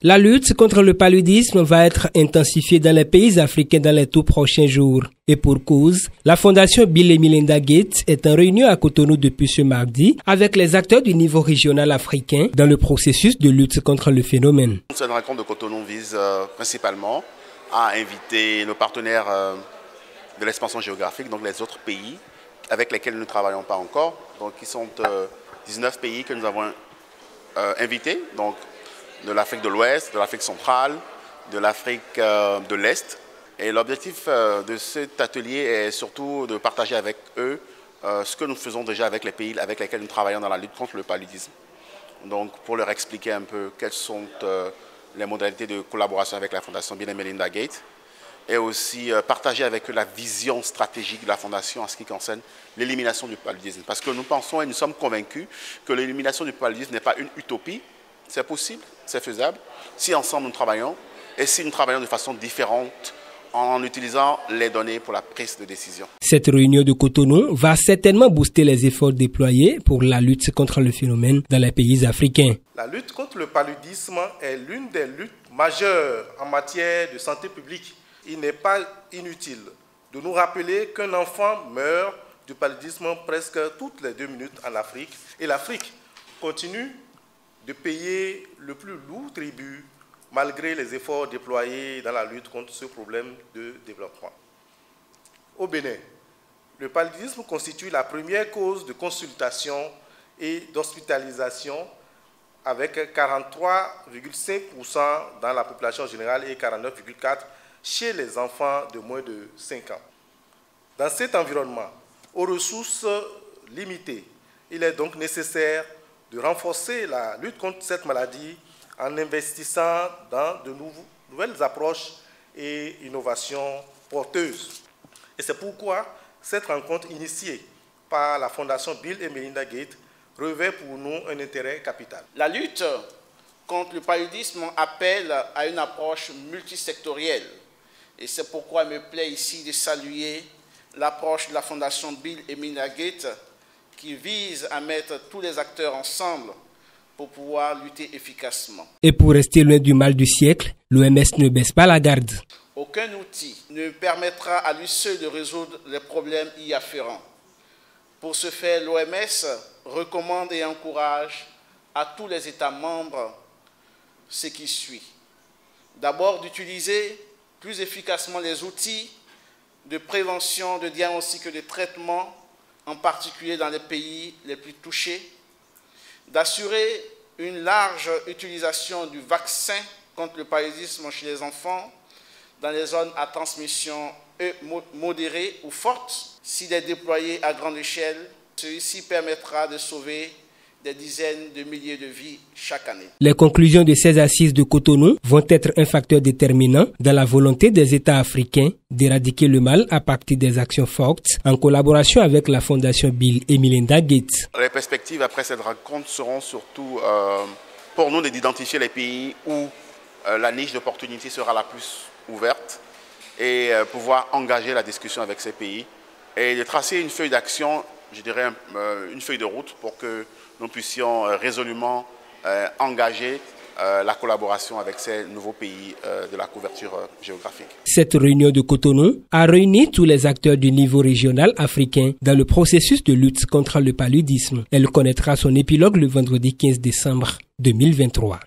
La lutte contre le paludisme va être intensifiée dans les pays africains dans les tout prochains jours. Et pour cause, la Fondation Bill et Melinda Gates est en réunion à Cotonou depuis ce mardi avec les acteurs du niveau régional africain dans le processus de lutte contre le phénomène. Cette rencontre de Cotonou vise principalement à inviter nos partenaires de l'expansion géographique, donc les autres pays avec lesquels nous ne travaillons pas encore. Donc, ils sont 19 pays que nous avons invités. Donc, de l'Afrique de l'Ouest, de l'Afrique centrale, de l'Afrique de l'Est. Et l'objectif de cet atelier est surtout de partager avec eux ce que nous faisons déjà avec les pays avec lesquels nous travaillons dans la lutte contre le paludisme. Donc pour leur expliquer un peu quelles sont les modalités de collaboration avec la Fondation Bill et Melinda Gates et aussi partager avec eux la vision stratégique de la Fondation en ce qui concerne l'élimination du paludisme. Parce que nous pensons et nous sommes convaincus que l'élimination du paludisme n'est pas une utopie. C'est possible, c'est faisable, si ensemble nous travaillons et si nous travaillons de façon différente en utilisant les données pour la prise de décision. Cette réunion de Cotonou va certainement booster les efforts déployés pour la lutte contre le phénomène dans les pays africains. La lutte contre le paludisme est l'une des luttes majeures en matière de santé publique. Il n'est pas inutile de nous rappeler qu'un enfant meurt du paludisme presque toutes les 2 minutes en Afrique et l'Afrique continue de payer le plus lourd tribut malgré les efforts déployés dans la lutte contre ce problème de développement. Au Bénin, le paludisme constitue la première cause de consultation et d'hospitalisation avec 43,5% dans la population générale et 49,4% chez les enfants de moins de 5 ans. Dans cet environnement, aux ressources limitées, il est donc nécessaire de renforcer la lutte contre cette maladie en investissant dans de nouvelles approches et innovations porteuses. Et c'est pourquoi cette rencontre initiée par la Fondation Bill et Melinda Gates revêt pour nous un intérêt capital. La lutte contre le paludisme appelle à une approche multisectorielle. Et c'est pourquoi il me plaît ici de saluer l'approche de la Fondation Bill et Melinda Gates qui vise à mettre tous les acteurs ensemble pour pouvoir lutter efficacement. Et pour rester loin du mal du siècle, l'OMS ne baisse pas la garde. Aucun outil ne permettra à lui seul de résoudre les problèmes y afférents. Pour ce faire, l'OMS recommande et encourage à tous les États membres ce qui suit. D'abord, d'utiliser plus efficacement les outils de prévention, de diagnostic et de traitement, en particulier dans les pays les plus touchés, d'assurer une large utilisation du vaccin contre le paludisme chez les enfants dans les zones à transmission modérée ou forte. S'il est déployé à grande échelle, celui-ci permettra de sauver des dizaines de milliers de vies chaque année. Les conclusions de ces assises de Cotonou vont être un facteur déterminant dans la volonté des États africains d'éradiquer le mal à partir des actions fortes en collaboration avec la Fondation Bill et Melinda Gates. Les perspectives après cette rencontre seront surtout pour nous d'identifier les pays où la niche d'opportunité sera la plus ouverte et pouvoir engager la discussion avec ces pays et de tracer une feuille d'action, je dirais une feuille de route pour que nous puissions résolument engager la collaboration avec ces nouveaux pays de la couverture géographique. Cette réunion de Cotonou a réuni tous les acteurs du niveau régional africain dans le processus de lutte contre le paludisme. Elle connaîtra son épilogue le vendredi 15 décembre 2023.